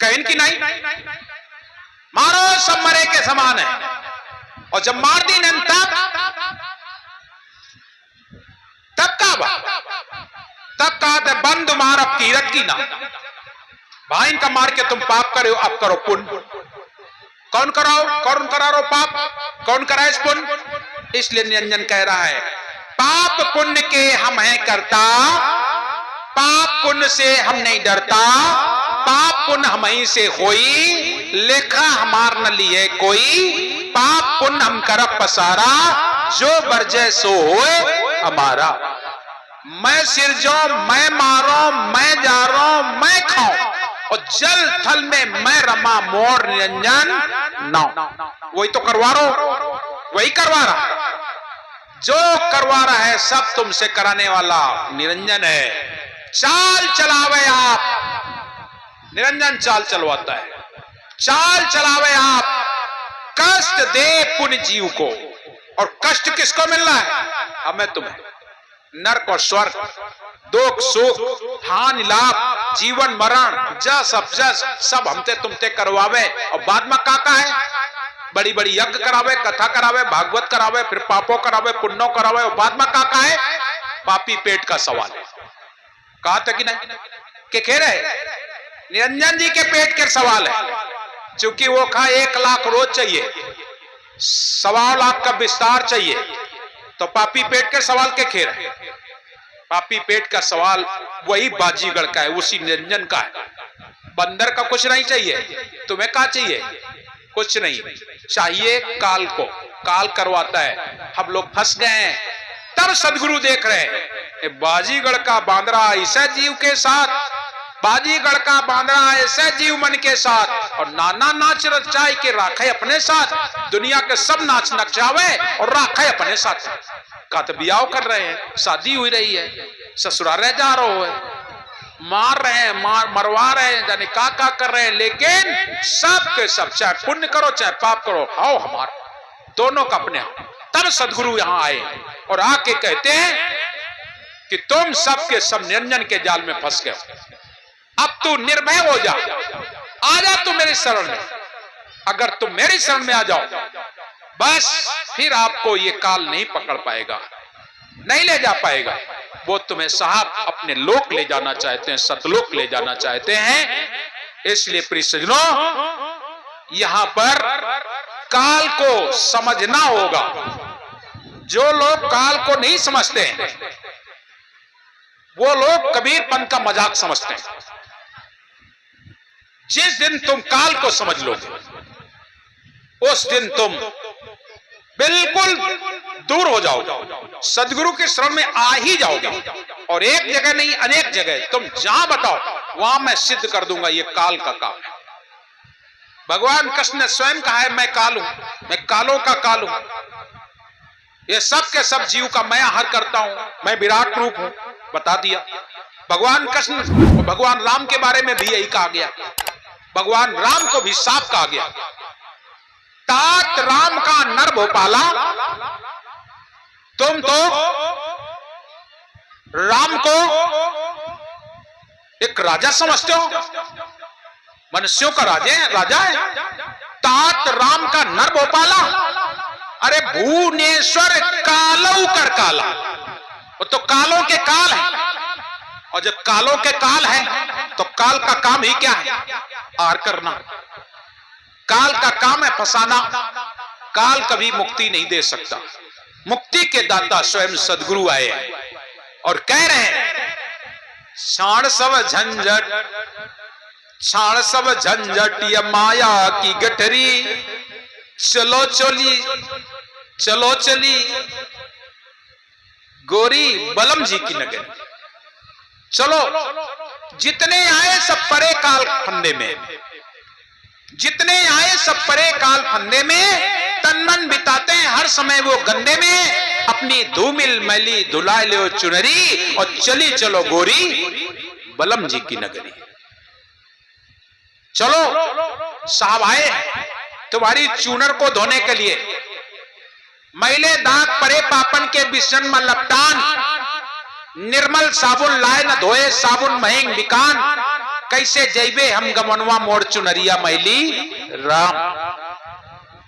कहीं की नहीं, मारो सब मरे के समान है। और जब मार दी न तब कहा बंद मार अब कीरत की ना। भाई इनका मार के तुम पाप करे हो, अब करो पुण्य। कौन करा रो पाप, कौन कराए इस पुण्य? इसलिए निरंजन कह रहा है पाप पुण्य के हम हैं करता, पाप पुण्य से हम नहीं डरता, पाप पुण्य हम ही से होई, लेखा हमार न लिए कोई, पाप पुण्य हम करब पसारा, जो बरजे सो होए हमारा। मैं सिरजो, मैं मारो, मैं जा रो, मैं खाऊं, और जल थल में मैं रमा मोर निरंजन नाउ। वही तो करवा रहा, वही करवा रहा, जो करवा रहा है सब तुमसे कराने वाला निरंजन है। चाल चलावे आप, निरंजन चाल चलवाता है। चाल चलावे आप, कष्ट दे पुण्य जीव को। और कष्ट किसको मिल रहा है? हमें तुम्हें। नरक और स्वर्ग, दुख सुख, हानि लाभ, जीवन मरण, जस अबजस सब हमते तुमते करवावे। और बाद में काका है बड़ी बड़ी यज्ञ करावे, कथा करावे, भागवत करावे, फिर पापों करावे, पुण्यों करावे। और बाद में काका है पापी पेट का सवाल है। कहा था कि नहीं कि खेर है निरंजन जी के पेट के सवाल है। चूंकि वो खा 1 लाख रोज चाहिए, 1.25 लाख का विस्तार चाहिए, तो पापी पेट के सवाल के खेर है। पापी पेट का सवाल वही बाजीगर का है, उसी निरंजन का है। बंदर का कुछ नहीं चाहिए, तुम्हें क्या चाहिए? कुछ नहीं चाहिए, काल को। काल करवाता है। हम लोग फंस गए हैं, तब सदगुरु देख रहे हैं बाजीगर का बांदरा ऐसा जीव के साथ, बाजीगर का बांदरा ऐसे जीव मन के साथ, और नाना नाच रचाए के राखे अपने साथ। दुनिया के सब नाच नचावे और राखे अपने साथ। का तो ब्याह कर रहे हैं, शादी हुई रही है, ससुराल जा रहे हैं, मार रहे हैं, मरवा रहे हैं, जाने का कर रहे हैं, लेकिन सब के सब चाहे पुण्य करो चाहे पाप करो, आओ हमारा दोनों का अपने। तब सदगुरु यहां आए और आके कहते हैं कि तुम सब के सब निरंजन के जाल में फंस गए, अब तू निर्भय हो जा, आ जा तू मेरी शरण में। अगर तुम मेरी शरण में आ जाओ, बस फिर आपको ये काल नहीं पकड़ पाएगा, नहीं ले जा पाएगा। वो तुम्हें साहब अपने लोक ले जाना चाहते हैं, सतलोक ले जाना चाहते हैं। इसलिए प्रिय सज्जनों, यहां पर काल को समझना होगा। जो लोग काल को नहीं समझते हैं, वो लोग कबीरपंथ का मजाक समझते हैं। जिस दिन तुम काल को समझ लोगे, उस दिन तुम बिल्कुल दूर हो जाओगे, सदगुरु के शरण में आ ही जाओगे। और एक जगह नहीं, अनेक जगह तुम जहां बताओ वहां मैं सिद्ध कर दूंगा ये काल का काम है। भगवान कृष्ण ने स्वयं कहा है मैं काल हूं, मैं कालों का काल हूं, ये सब के सब जीव का मैं आहार करता हूं, मैं विराट रूप हूं, बता दिया। भगवान कृष्ण और भगवान राम के बारे में भी यही कहा गया। भगवान राम को भी साफ कहा गया, तात राम का नर भोपाला, तुम तो राम को एक राजा समझते हो, मनुष्यों का राजा है। तात राम का नर भोपाला, अरे भुवनेश्वर कालऊ कर काला, वो तो कालों के काल है। और जब कालों के काल है तो काल का काम ही क्या है? आर करना। काल का काम है फंसाना। काल कभी मुक्ति नहीं दे सकता। मुक्ति के दाता स्वयं सदगुरु आए और कह रहे हैं क्षण सब झंझट, क्षण सब झंझट ये माया की गठरी, चलो चली चलो चली गोरी बलम जी की नगरी। चलो जितने आए सब परे काल फंदे में, जितने आए सब परे काल फंदे में, तन मन बिताते हैं हर समय वो गंदे में। अपनी धूमिल मैली धुला लो चुनरी, और चली चलो गोरी बलम जी की नगरी। चलो साहब आए तुम्हारी चूनर को धोने के लिए, मैले दाग परे पापन के बिसन में लपटान, निर्मल साबुन लाए न धोए साबुन महंग बिकान। कैसे जैबे हम गमनवा मोड़ चुनरिया मैली राम।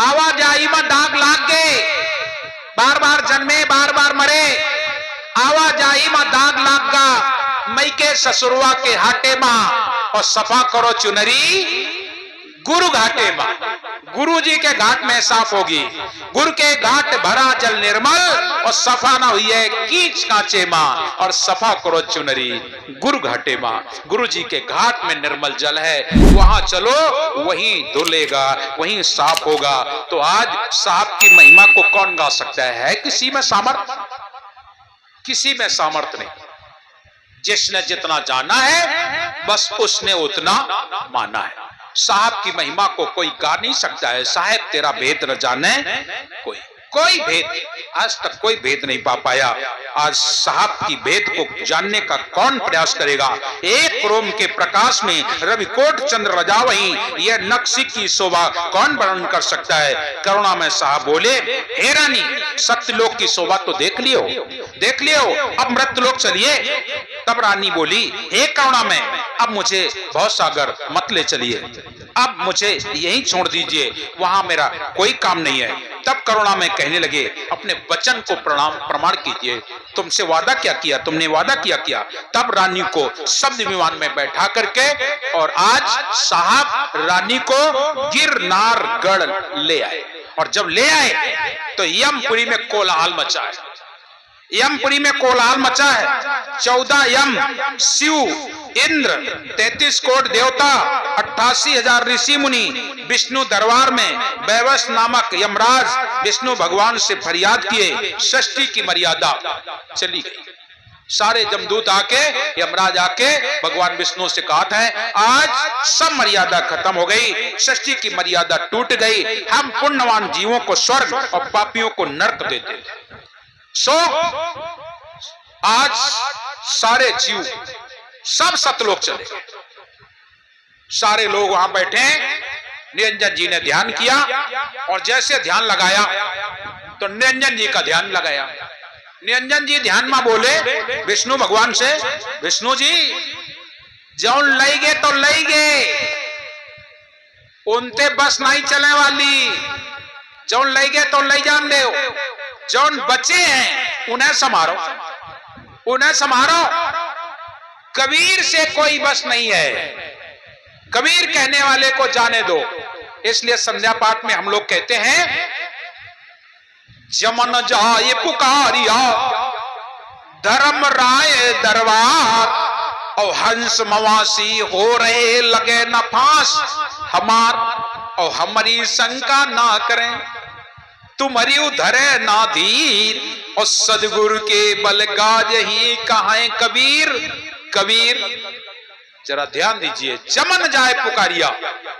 आवाजाई में दाग लाग गए, बार बार जन्मे बार बार मरे, आवाजाई में दाग लाग गा मई के ससुरवा के हाटे में, और सफा करो चुनरी गुरु घाटे में। गुरु जी के घाट में साफ होगी, गुरु के घाट भरा जल निर्मल, और सफा ना हुई है कीच कांचे मां, और सफा करो चुनरी गुरु घाटे मां। गुरु जी के घाट में निर्मल जल है, वहां चलो वहीं धुलेगा, वहीं साफ होगा। तो आज साहब की महिमा को कौन गा सकता है किसी में सामर्थ? किसी में सामर्थ नहीं। जिसने जितना जाना है बस उसने उतना माना है। साहब की महिमा को कोई गा नहीं सकता है। साहब तेरा भेद न जाने कोई भेद, आज तक कोई भेद नहीं पा पाया। आज साहब की भेद को जानने का कौन प्रयास करेगा? एक रोम के प्रकाश में रविकोट चंद्र रजावही, यह नक्शी की शोभा कौन वर्णन कर सकता है? करुणा में साहब बोले, हे रानी सत्यलोक की शोभा तो देख लियो, देख लियो, अब मृत्युलोक चलिए। तब रानी बोली, हे करुणा में अब मुझे भवसागर मत ले चलिए, अब मुझे यहीं छोड़ दीजिए, वहां मेरा कोई काम नहीं है। तब करुणा में कहने लगे, अपने वचन को प्रमाण कीजिए, तुमसे वादा क्या किया, तुमने वादा किया। तब रानी को शब्द विमान में बैठा करके, और आज साहब रानी को गिरनारगढ़ ले आए। और जब ले आए तो यमपुरी में कोलाहल मचा है, यमपुरी में कोलाहल मचा है। 14 यम, शिव, इंद्र, 33 कोट देवता, 88,000 ऋषि मुनि विष्णु दरबार में वैवस्व नामक यमराज विष्णु भगवान से फरियाद किए। षष्ठी की मर्यादा चली गई। सारे जमदूत आके, यमराज आके भगवान विष्णु से कहा था, आज सब मर्यादा खत्म हो गई, षष्ठी की मर्यादा टूट गई, हम पुण्यवान जीवों को स्वर्ग और पापियों को नरक देते। सो आज सारे जीव सब सतलोक चले गए। सारे लोग वहां बैठे, निरंजन जी ने ध्यान किया, और जैसे ध्यान लगाया तो निरंजन जी का ध्यान लगाया। निरंजन जी ध्यान में बोले विष्णु भगवान से, विष्णु जी जौन लई गए तो लई गए, उनते बस नहीं चलने वाली, जौन लई गए तो लई जान दे, जौन बचे हैं उन्हें संभारो, उन्हें संभारो। कबीर से कोई बस नहीं है, कबीर कहने वाले को जाने दो। इसलिए संध्या पाठ में हम लोग कहते हैं, जमन जाए पुकारिया धर्म राय दरबार, और हंस मवासी हो रहे लगे न फांस हमार, और हमारी शंका ना करें तुम्हारी उधरे ना धीर, और सदगुरु के बल गाज ही कहां कबीर। कबीर जरा ध्यान दीजिए, जमन जाए पुकारिया,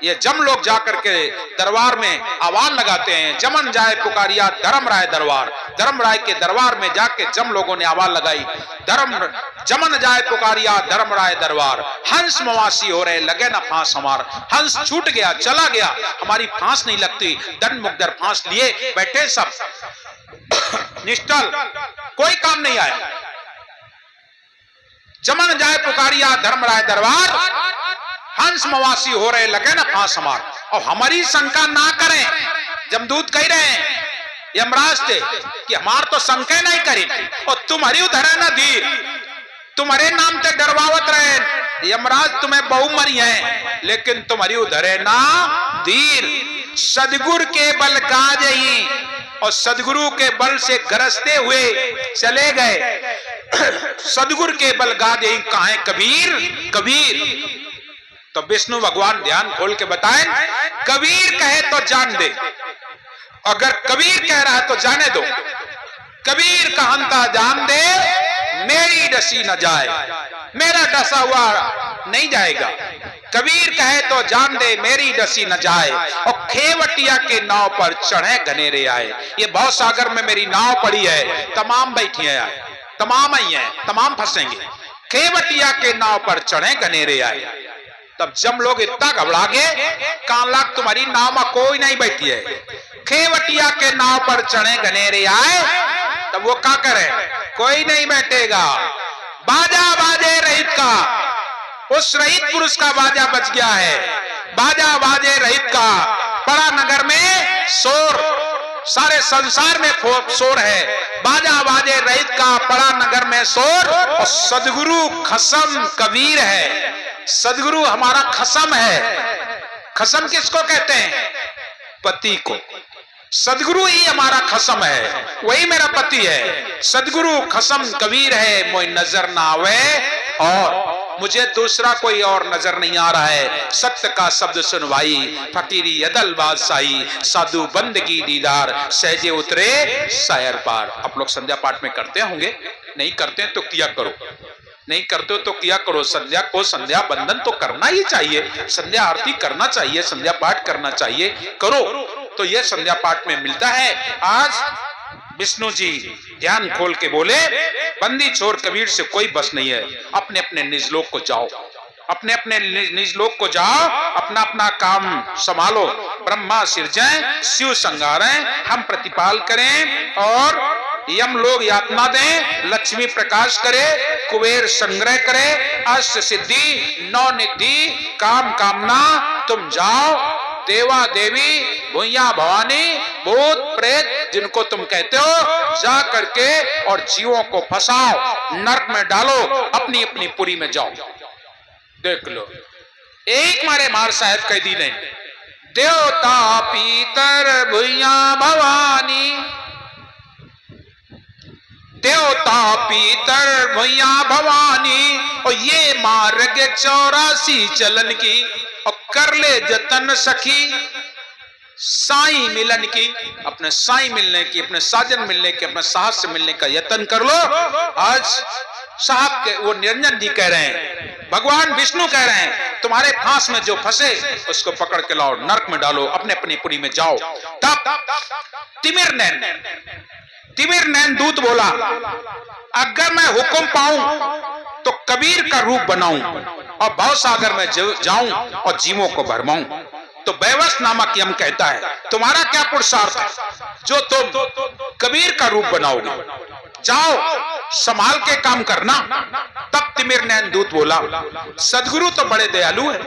ये जम लोग जाकर के दरबार में आवाज लगाते हैं, जमन जाए पुकारिया धर्मराय दरबार। धर्मराय के दरबार में जाके जम लोगों ने आवाज लगाई, जमन जाए पुकारिया धर्मराय दरबार, हंस मवासी हो रहे लगे ना फांस हमार। हंस छूट गया, चला गया, हमारी फांस नहीं लगती। दंड मुकदर फांस लिए बैठे सब निष्ठल, कोई काम नहीं आया। जमन जाए पुकारिया धर्मराय दरबार, हंस मवासी हो रहे लगे ना फांस हमार, और हमारी शंका ना करें। जमदूत कह रहे हैं यमराज थे कि हमार तो शंका नहीं करी, और तुम्हारी उधर ना धीर, तुम्हारे नाम तक डरवावत रहे। यमराज तुम्हें बहु मरी है, लेकिन तुम्हारी उधर ना धीर। सदगुरु के बल काज ही, और सदगुरु के बल से गरजते हुए चले गए। सदगुरु के बल गाज ही कहां कबीर। कबीर तो विष्णु भगवान ध्यान खोल के बताएं, कबीर कहे तो जान दे, अगर कबीर कह रहा है तो जाने दो। कबीर का हंता जान दे, मेरी डसी न जाए, मेरा डसा हुआ नहीं जाएगा। कबीर कहे तो जान दे, मेरी डसी न जाए, और खेवटिया के नाव पर चढ़े घनेरे आए। ये भवसागर में मेरी नाव पड़ी है, तमाम बैठी है, तमाम आई है, तमाम फंसेंगे। खेवटिया के नाव पर चढ़े घनेरे आए। तब जम लोग इतना घबरा गए, काला तुम्हारी नाव में कोई नहीं बैठी है, खेवटिया के नाव पर चढ़े घनेरे आए। तब वो क्या करे, कोई नहीं बैठेगा। बाजा बाजे रहित का, उस रहित पुरुष का बाजा बज गया है। बाजा बाजे रहित का, पड़ा नगर में शोर, सारे संसार में शोर है। बाजा बाजे रहित का, पड़ा नगर में शोर। और सदगुरु खसम कबीर है। सदगुरु हमारा खसम है। खसम किसको कहते हैं? पति को। सदगुरु ही हमारा खसम है, वही मेरा पति है। सदगुरु खसम कबीर है, मोई नजर ना आवे और मुझे दूसरा कोई और नजर नहीं आ रहा है। सत्य का शब्द सुनवाई, फकीरी अदल बादशाही, साधु बंदगी दीदार, सहजे उतरे शायर पार। आप लोग संध्या पाठ में करते होंगे, नहीं करते हैं तो किया करो, नहीं करते हो तो किया करो। संध्या को संध्या बंदन तो करना ही चाहिए, संध्या आरती करना चाहिए, संध्या पाठ करना चाहिए, करो तो यह संध्या पाठ में मिलता है। आज विष्णु जी ध्यान खोल के बोले, बंदी छोर कबीर से कोई बस नहीं है। अपने अपने निज लोक को जाओ, अपने अपने निज लोक को जाओ, अपना अपना काम संभालो। ब्रह्मा सिरजें, शिव संगारें, हम प्रतिपाल करें और यम लोग यातना दें, लक्ष्मी प्रकाश करे, कुबेर संग्रह करे, अष्ट सिद्धि नौ निधि काम कामना तुम जाओ। देवा देवी भुइया भवानी भूत प्रेत जिनको तुम कहते हो, जा करके और जीवों को फंसाओ, नरक में डालो, अपनी अपनी पुरी में जाओ। देख लो, एक मारे मार साहेब कैदी ने, देवता पीतर भुइया भवानी, देवता पीतर भुइया भवानी, और ये मार्ग 84 चलन की, और कर ले जतन सखी साईं मिलन की। अपने साईं मिलने की, अपने साजन मिलने की, अपने साहब से मिलने का यत्न कर लो। आज साहब के वो निरंजन जी कह रहे हैं, भगवान विष्णु कह रहे हैं, तुम्हारे फांस में जो फंसे उसको पकड़ के लाओ, नरक में डालो, अपने अपनी पुरी में जाओ। तब तिमिर नैन दूत बोला, अगर मैं हुक्म पाऊं तो कबीर का रूप बनाऊं और भव सागर में जाऊं और जीवों को भरमाऊं। तो बैवस नामक यम कहता है, तुम्हारा क्या पुरुषार्थ है जो तुम कबीर का रूप बनाओगे? जाओ संभाल के काम करना। तब तिमिर नैन दूत बोला, सदगुरु तो बड़े दयालु है,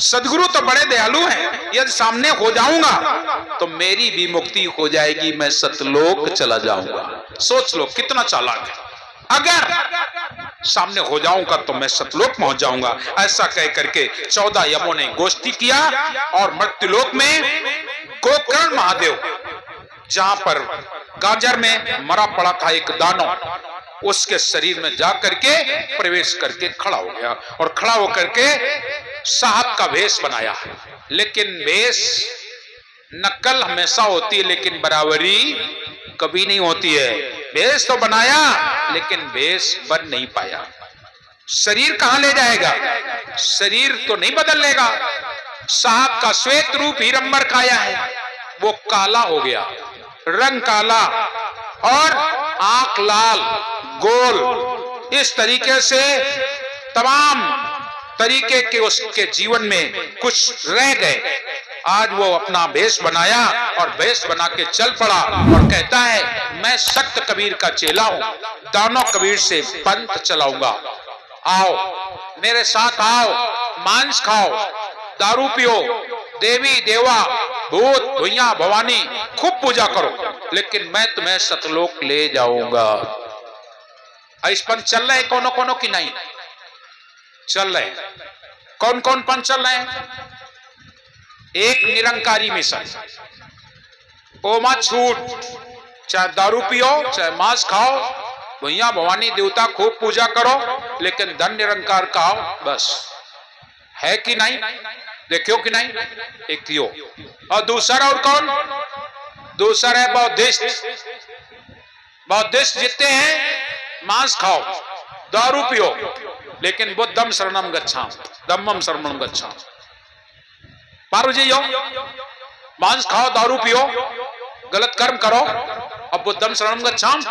सदगुरु तो बड़े दयालु हैं। यदि सामने हो जाऊंगा तो मेरी भी मुक्ति हो जाएगी, मैं सतलोक चला जाऊंगा। सोच लो कितना चालाक है। अगर सामने हो जाऊंगा तो मैं सतलोक पहुंच जाऊंगा। ऐसा कह करके 14 यमों ने गोष्ठी किया और मृत्युलोक में गोकर्ण महादेव, जहां पर गाजर में मरा पड़ा था एक दानव, उसके शरीर में जा करके प्रवेश करके खड़ा हो गया और खड़ा होकर के साहब का भेष बनाया। लेकिन भेष नकल हमेशा होती है, लेकिन बराबरी कभी नहीं होती है। भेष तो बनाया लेकिन भेष बन नहीं पाया। शरीर कहां ले जाएगा? शरीर तो नहीं बदल लेगा। साहब का श्वेत रूप हीरंबर काया है, वो काला हो गया, रंग काला और आंख लाल गोल। इस तरीके से तमाम तरीके के उसके जीवन में कुछ रह गए। आज वो अपना भेष बनाया और भेष बना के चल पड़ा और कहता है, मैं सख्त कबीर का चेला हूं, दानव कबीर से पंथ चलाऊंगा। आओ मेरे साथ आओ, मांस खाओ, दारू पियो, देवी देवा भूत भुइया भवानी खूब पूजा करो, लेकिन मैं तुम्हें सतलोक ले जाऊंगा। इस पंथ चल रहे कोनो कोनो की नहीं चल रहे। कौन कौन पंथ चल रहे हैं? एक निरंकारी मिशन, ओमा छूट, चाहे दारू पियो चाहे मांस खाओ, भैया भवानी देवता खूब पूजा करो, लेकिन धन निरंकार का हो बस। है कि नहीं? देखियो कि नहीं? एक यो। और दूसरा और कौन? दूसरा है बौद्धिस्ट। बौद्धिस्ट जितने हैं मांस खाओ दारू पियो, लेकिन बुद्धम शरणम गच्छाम धम्मम शरणम गच्छाम। पार्वती यो, मांस खाओ दारू पियो गलत कर्म करो और बुद्धम शरणम गच्छाम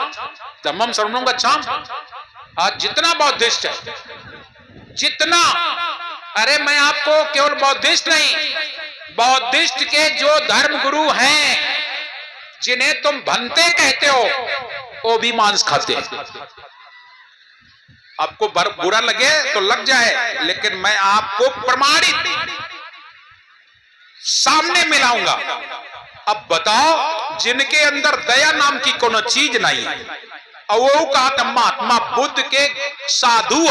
धम्मम शरणम गच्छाम। आज जितना बौद्धिस्ट है, जितना, अरे मैं आपको केवल बौद्धिस्ट नहीं, बौद्धिस्ट के जो धर्म गुरु हैं जिन्हें तुम भंते कहते हो, वो भी मांस खाते हैं। आपको बुरा लगे तो लग जाए, लेकिन मैं आपको प्रमाणित सामने मिलाऊंगा। अब बताओ, जिनके अंदर दया नाम की कोनो चीज नहीं है, और वो कहा महात्मा बुद्ध के साधु